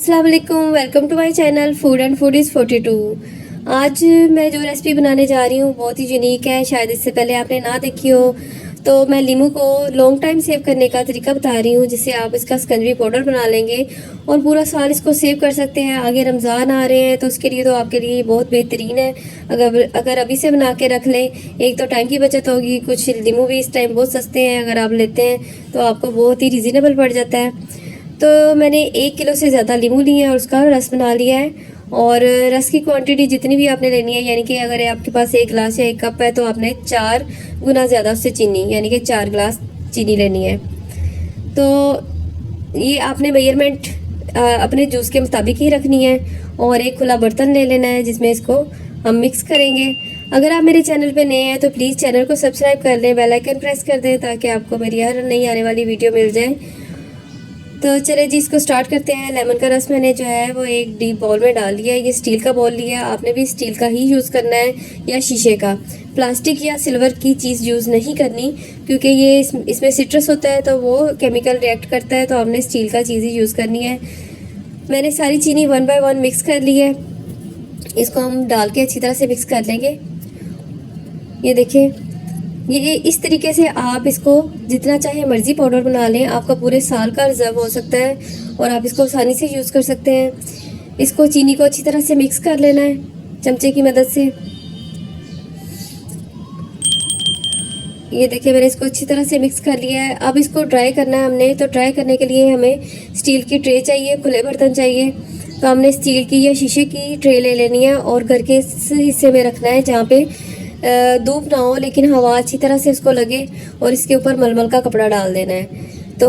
अस्सलाम वालेकुम, welcome to my channel food and food is 42। आज मैं जो रेसिपी बनाने जा रही हूँ बहुत ही यूनिक है, शायद इससे पहले आपने ना देखी हो। तो मैं लीमू को लॉन्ग टाइम सेव करने का तरीका बता रही हूँ, जिससे आप इसका स्कंजवी पाउडर बना लेंगे और पूरा साल इसको सेव कर सकते हैं। आगे रमज़ान आ रहे हैं तो उसके लिए तो आपके लिए बहुत बेहतरीन है। अगर अभी से बना के रख लें, एक तो टाइम की बचत होगी, कुछ लीमू भी इस टाइम बहुत सस्ते हैं, अगर आप लेते हैं तो आपको बहुत ही रिजनेबल पड़ जाता है। तो मैंने 1 किलो से ज़्यादा लीमू लिए हैं और उसका रस बना लिया है। और रस की क्वांटिटी जितनी भी आपने लेनी है, यानी कि अगर आपके पास 1 गिलास या 1 कप है तो आपने 4 गुना ज़्यादा उससे चीनी, यानी कि 4 गिलास चीनी लेनी है। तो ये आपने मेजरमेंट अपने जूस के मुताबिक ही रखनी है। और एक खुला बर्तन ले लेना है जिसमें इसको हम मिक्स करेंगे। अगर आप मेरे चैनल पे नए हैं तो प्लीज़ चैनल को सब्सक्राइब कर लें, बेल आइकन प्रेस कर दें ताकि आपको मेरी हर नई आने वाली वीडियो मिल जाए। तो चले जी, इसको स्टार्ट करते हैं। लेमन का रस मैंने जो है वो एक डीप बाउल में डाल दिया है। ये स्टील का बाउल लिया है, आपने भी स्टील का ही यूज़ करना है या शीशे का। प्लास्टिक या सिल्वर की चीज़ यूज़ नहीं करनी, क्योंकि ये इसमें सिट्रस होता है तो वो केमिकल रिएक्ट करता है, तो आपने स्टील का चीज़ ही यूज़ करनी है। मैंने सारी चीनी 1 बाय 1 मिक्स कर ली है। इसको हम डाल के अच्छी तरह से मिक्स कर लेंगे। ये देखिए, ये इस तरीके से आप इसको जितना चाहे मर्ज़ी पाउडर बना लें, आपका पूरे साल का रिज़र्व हो सकता है और आप इसको आसानी से यूज़ कर सकते हैं। इसको चीनी को अच्छी तरह से मिक्स कर लेना है चमचे की मदद से। ये देखिए, मैंने इसको अच्छी तरह से मिक्स कर लिया है। अब इसको ड्राई करना है हमने। तो ड्राई करने के लिए हमें स्टील की ट्रे चाहिए, खुले बर्तन चाहिए। तो हमने स्टील की या शीशे की ट्रे ले लेनी है और घर के इस हिस्से में रखना है जहाँ पे धूप ना हो लेकिन हवा अच्छी तरह से उसको लगे, और इसके ऊपर मलमल का कपड़ा डाल देना है। तो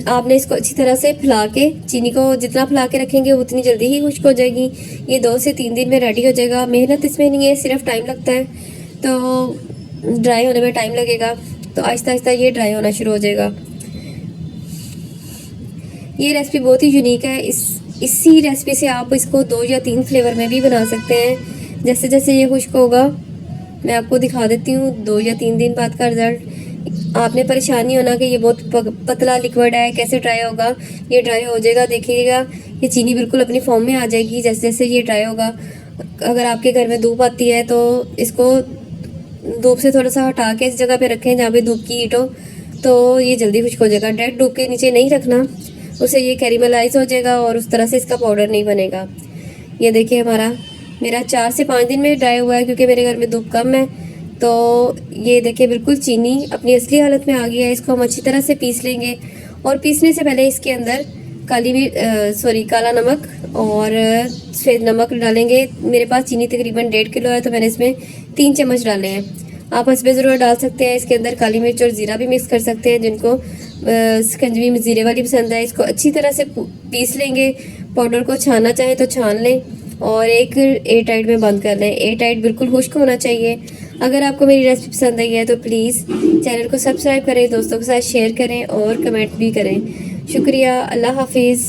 आपने इसको अच्छी तरह से फैला के, चीनी को जितना फैला के रखेंगे उतनी जल्दी ही खुश्क हो जाएगी। ये 2 से 3 दिन में रेडी हो जाएगा। मेहनत इसमें नहीं है, सिर्फ टाइम लगता है। तो ड्राई होने में टाइम लगेगा, तो आहिस्ता आहिस्ता ये ड्राई होना शुरू हो जाएगा। ये रेसिपी बहुत ही यूनिक है। इसी रेसिपी से आप इसको 2 या 3 फ्लेवर में भी बना सकते हैं। जैसे जैसे ये खुश्क होगा मैं आपको दिखा देती हूँ 2 या 3 दिन बाद का रिज़ल्ट। आपने परेशानी होना कि ये बहुत पतला लिक्विड है, कैसे ड्राई होगा। ये ड्राई हो जाएगा, देखिएगा ये चीनी बिल्कुल अपनी फॉर्म में आ जाएगी जैसे जैसे ये ड्राई होगा। अगर आपके घर में धूप आती है तो इसको धूप से थोड़ा सा हटा के इस जगह पे रखें जहाँ पे धूप की हीट हो, तो ये जल्दी खुश्क हो जाएगा। डायरेक्ट धूप के नीचे नहीं रखना, उससे ये कैरेमलाइज हो जाएगा और उस तरह से इसका पाउडर नहीं बनेगा। ये देखिए, मेरा 4 से 5 दिन में ड्राई हुआ है, क्योंकि मेरे घर में धूप कम है। तो ये देखिए, बिल्कुल चीनी अपनी असली हालत में आ गई है। इसको हम अच्छी तरह से पीस लेंगे, और पीसने से पहले इसके अंदर काला नमक और सफ़ेद नमक डालेंगे। मेरे पास चीनी तकरीबन 1.5 किलो है, तो मैंने इसमें 3 चम्मच डाले हैं। आप हस्बे ज़रूर डाल सकते हैं। इसके अंदर काली मिर्च और ज़ीरा भी मिक्स कर सकते हैं, जिनको शिकंजवी में ज़ीरे वाली पसंद है। इसको अच्छी तरह से पीस लेंगे। पाउडर को छानना चाहें तो छान लें और एक एयर टाइट में बंद कर लें। एयर टाइट बिल्कुल खुश्क होना चाहिए। अगर आपको मेरी रेसिपी पसंद आई है तो प्लीज़ चैनल को सब्सक्राइब करें, दोस्तों के साथ शेयर करें और कमेंट भी करें। शुक्रिया। अल्लाह हाफिज़।